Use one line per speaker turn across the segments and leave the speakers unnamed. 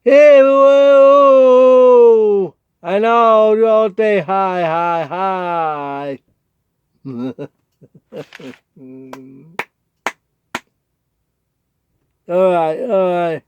Hey, whoa! I know you all say hi, hi, hi. Alright.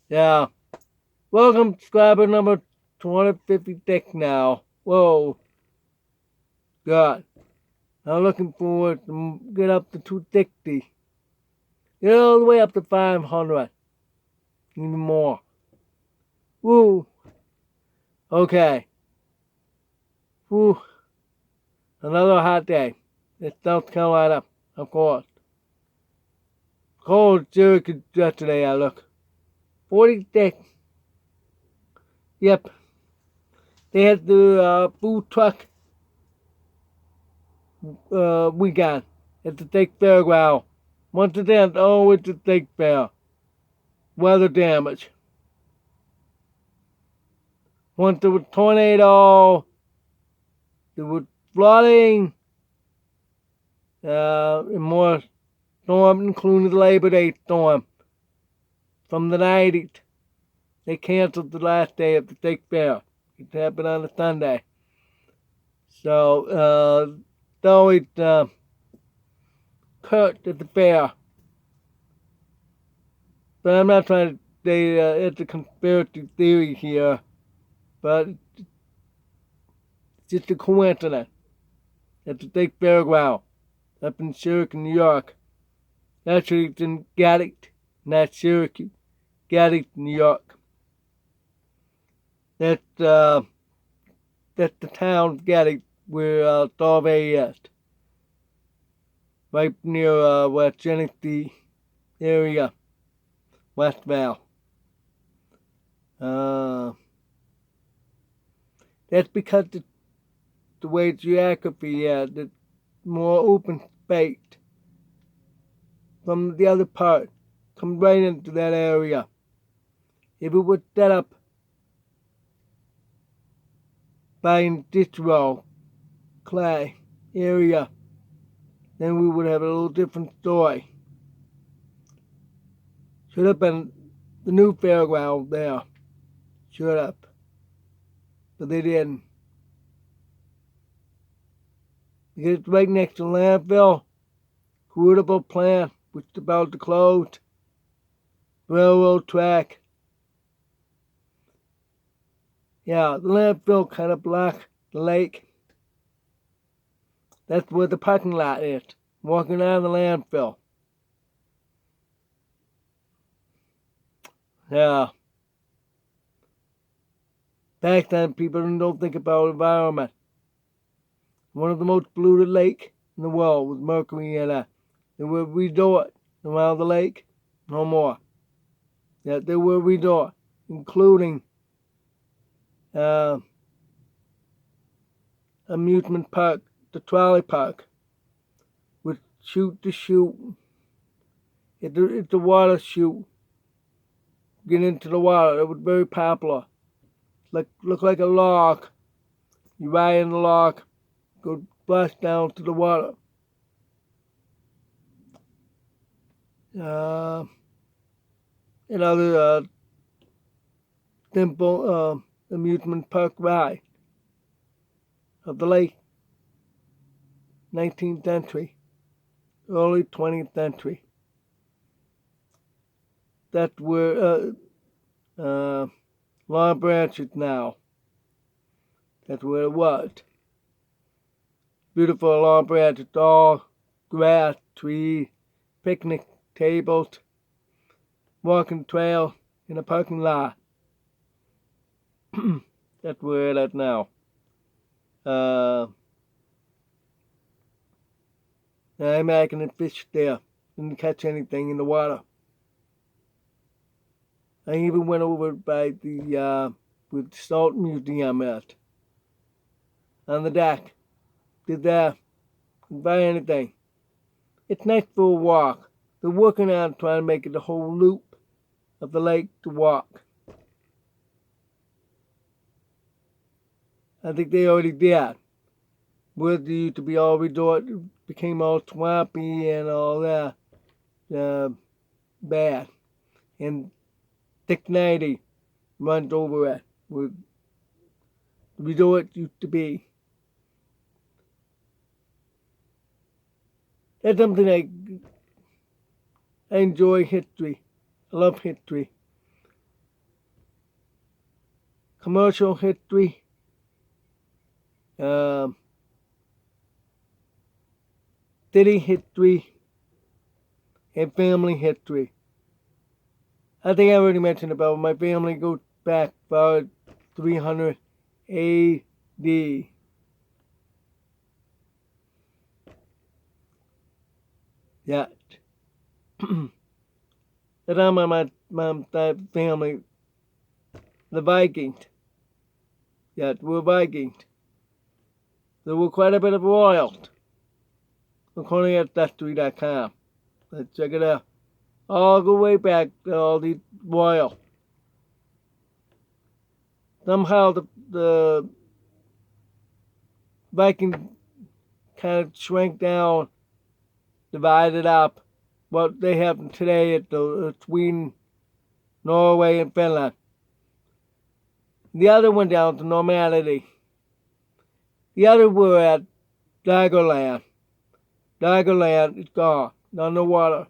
Yeah. Welcome, subscriber number 256 now. Whoa. God. I'm looking forward to get up to 260. Get all the way up to 500. Even more. Woo. Okay. Woo. Another hot day. It's South Carolina, of course. Cold Syracuse yesterday, I look. 46. Yep. They had the food truck weekend at the state fairground. Once again, oh, it's a state fair. Weather damage. Once there was tornado, there was flooding, and more storm, including the Labor Day storm from the 90s. They canceled the last day of the state fair. It happened on a Sunday. So, it's always cursed at the fair. But I'm not trying to say it's a conspiracy theory here, but it's just a coincidence. At the state fairground up in Syracuse, New York. Actually, it's in Gatwick, not Syracuse. Gatwick, New York. That's the town of Gatwick where Solvay is. Right near West Genesee area, West Val. That's because the way geography is, it's more open space from the other part. Come right into that area. If it was set up by industrial clay area, then we would have a little different story. Should have been the new fairground there. Should have. But they didn't. Because it's right next to landfill, quotable plant, which is about to close, railroad track. Yeah, the landfill kind of blocks the lake. That's where the parking lot is. Walking out of the landfill. Yeah. Back then, people don't think about environment. One of the most polluted lakes in the world was mercury in it. There were resorts around the lake. No more. Yeah, there were resorts, including amusement park, the trolley park, with shoot to shoot. It's a water shoot. Get into the water. It was very popular. Look like a log. You ride in the log, go splash down to the water. Another simple amusement park ride of the late 19th century, early 20th century. That's where Long Branch is now. That's where it was. Beautiful Long Branch. It's all grass, trees, picnic tables, walking trail in a parking lot. That's where it is now. I'm acting and fish there. Didn't catch anything in the water. I even went over by the with the Salt Museum at on the deck. Did that. Didn't buy anything. It's nice for a walk. They're working on trying to make it a whole loop of the lake to walk. I think they already did. Where there used to be all resort, became all swampy and all that bad. And 690 runs over it. Where the resort used to be. That's something I enjoy history. I love history. Commercial history. City history. And family history. I think I already mentioned about my family goes back about 300 AD. Yeah. The time my family, the Vikings. Yeah, we're Vikings. There were quite a bit of royals. According to Ancestry.com. Let's check it out. All the way back to all these royals. Somehow the Vikings kind of shrank down, divided up. What they have today at Sweden, Norway, and Finland. The other went down to normality. The other were at Daggerland. Daggerland is gone, underwater.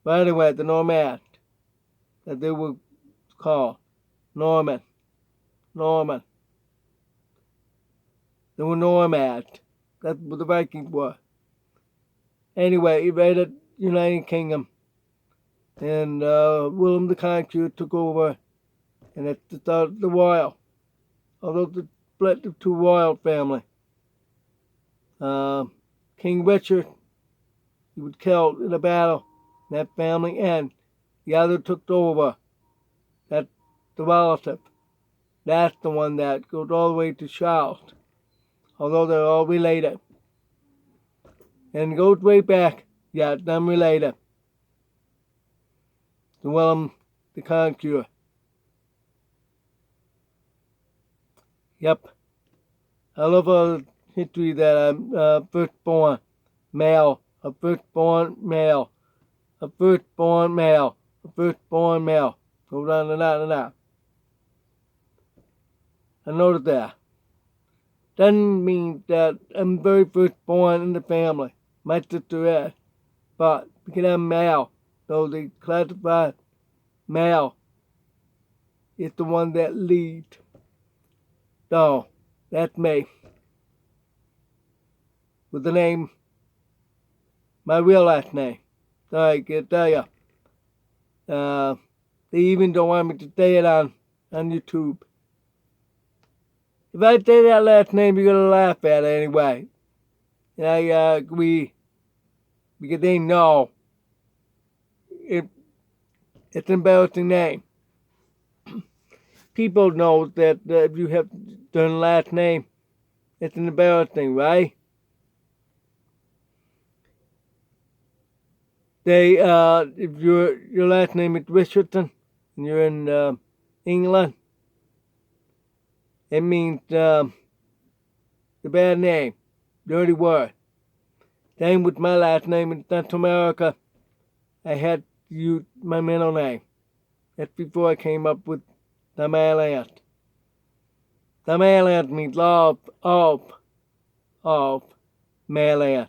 But anyway, the Normans, that they were called. Norman. They were Normans. That's what the Vikings were. Anyway, he invaded the United Kingdom. And William the Conqueror took over. And that's the start of the royal. Although the split of two royal family. King Richard, he was killed in a battle. That family and the other took over. That's the relative. That's the one that goes all the way to Charles. Although they're all related. And goes way back, yeah, them related. To William the Conqueror. Yep. I love all the history that I'm firstborn male, a firstborn male, a firstborn male, a firstborn male. Goes on and on and on. I noticed that. Doesn't mean that I'm very firstborn in the family. My sister is. But because I'm male, so they classify male is the one that leads. So, that's me. With the name, my real last name. So I can tell you. They even don't want me to say it on YouTube. If I say that last name, you're going to laugh at it anyway. And I agree. Because they know it's an embarrassing name. People know that if you have done last name, it's an embarrassing, right? They, if your last name is Richardson, and you're in England, it means the bad name, dirty word. Same with my last name in Central America. I had to use my middle name. That's before I came up with daManlius. daManlius means love of Manlius.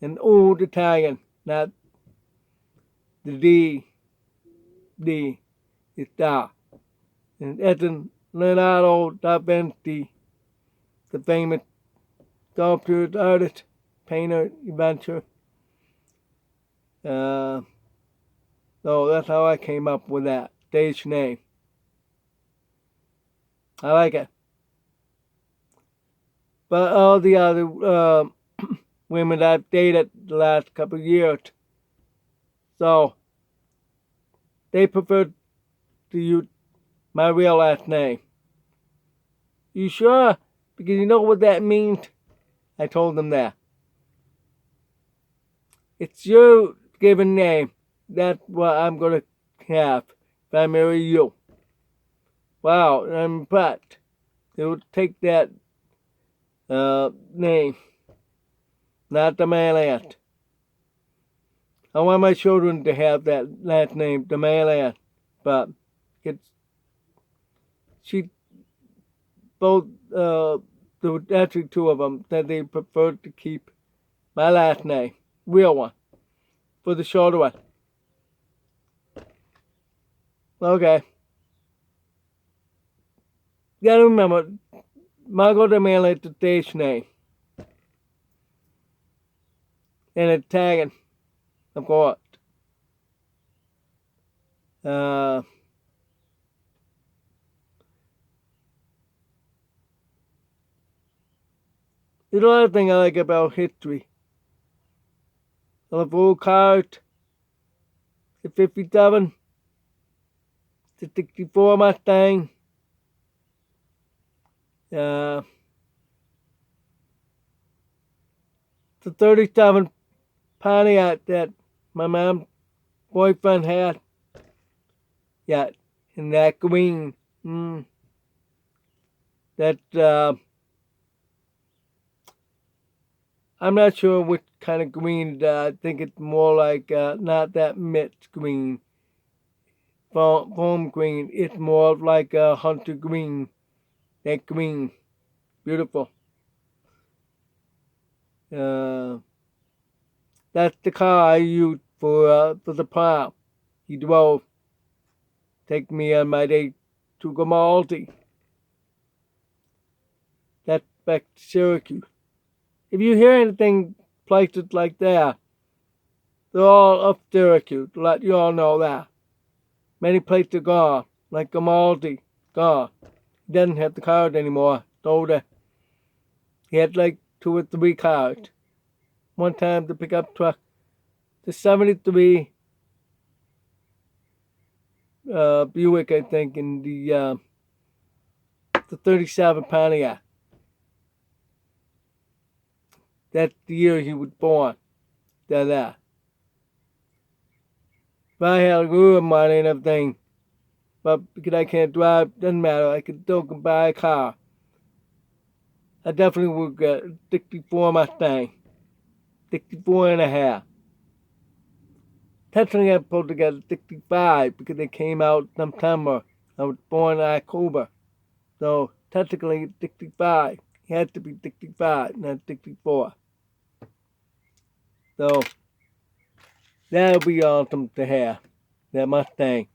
In old Italian, not the D is da. And as in Leonardo da Vinci, the famous sculptor, artist, painter, inventor. So that's how I came up with that stage name. I like it. But all the other women I've dated the last couple of years, so they prefer to use my real last name. You sure? Because you know what that means? I told them that. It's your given name. That's what I'm going to have if I marry you. Wow, I'm impressed. They would take that name, not daManlius. I want my children to have that last name, daManlius, but She both there were actually two of them that they preferred to keep my last name, real one, for the shorter one. Okay. You gotta remember, Margot daManlius is the stage name. And Italian, of course. There's a lot of things I like about history. I love old cars, the 57, the 64 Mustang, the 37 Pontiac that my mom's boyfriend had. Yeah, and that green. That, I'm not sure which kind of green. I think it's more like not that mixed green, foam green. It's more like a hunter green. That green, beautiful. That's the car I used for the prom. He drove, take me on my day to Grimaldi. That's back to Syracuse. If you hear anything places like that, they're all up Syracuse, to let you all know that. Many places are gone, like Grimaldi, gone. He doesn't have the cars anymore. Sold it. He had like 2 or 3 cars. One time the pickup truck, the 73 Buick, I think, and the 37 Pontiac. That's the year he was born. If I had a little money and everything, but because I can't drive, doesn't matter. I could still buy a car. I definitely would get a 64 Mustang. 64 and a half. Technically, I'm supposed to get a 65 because they came out in September. I was born in October. So, technically, it's 65. It had to be 65, not 64. So, that'll be awesome to have. That Mustang.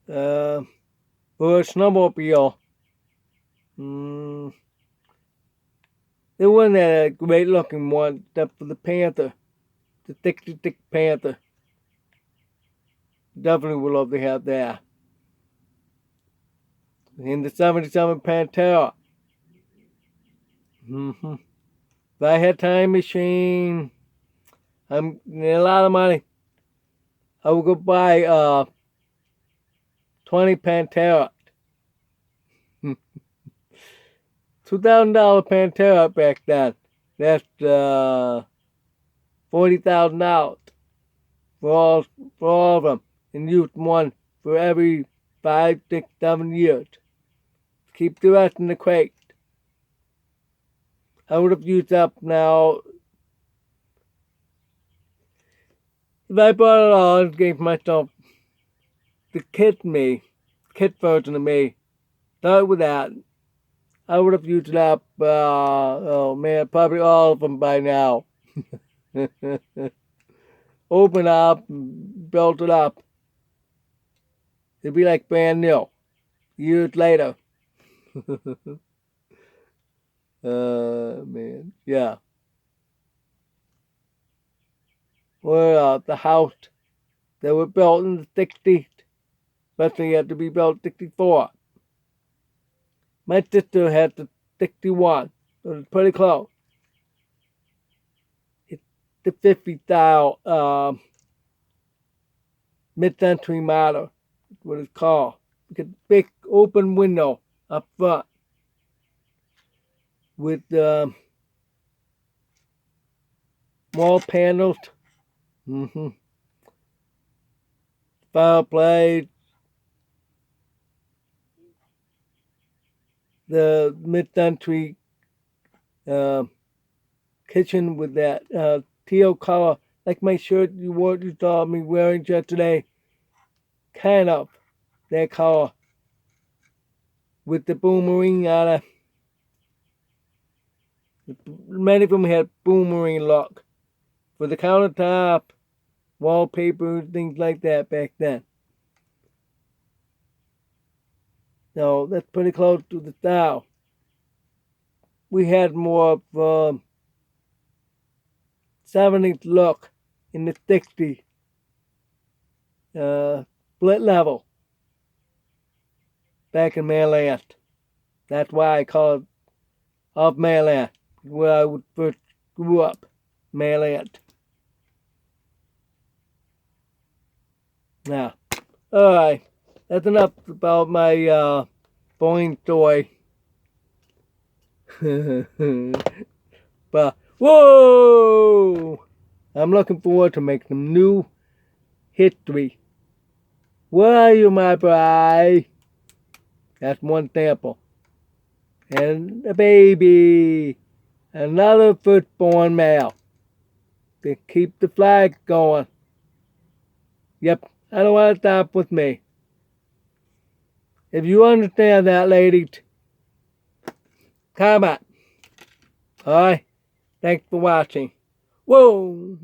For a snowmobile, there wasn't a great looking one except for the Panther. The 66 Panther. Definitely would love to have that. And the 77 Pantera. If I had time machine, I'm a lot of money. I would go buy 20 Pantera. $2,000 Pantera back then. That's $40,000 for all of them, and used one for every 5, 6, 7 years. Keep the rest in the crate. I would have used up now. If I bought it all and gave myself the kit version of me, start with that, I would have used it up, oh man, probably all of them by now. Open up, built it up. It'd be like brand new, years later. Man, yeah. Or the house that were built in the 60s, especially had to be built 64. My sister had the 61, so it's pretty close. It's the 50 style mid-century model, is what it's called. It's a big open window up front with wall panels, fireplace, the mid-century kitchen with that teal color, like my shirt you saw me wearing yesterday. kind of, they call, with the boomerang on it. Many of them had boomerang look for the countertop, wallpaper, things like that back then. So that's pretty close to the style. We had more of 70s look in the 60s. Split level back in Maryland. That's why I call it of Maryland, where I first grew up, Maryland. Now, alright, that's enough about my boring story. But, whoa! I'm looking forward to making some new history. Where are you, my bride? That's one sample. And a baby. Another firstborn male. To keep the flag going. Yep, I don't want to stop with me. If you understand that, ladies, comment. Alright? Thanks for watching. Whoa!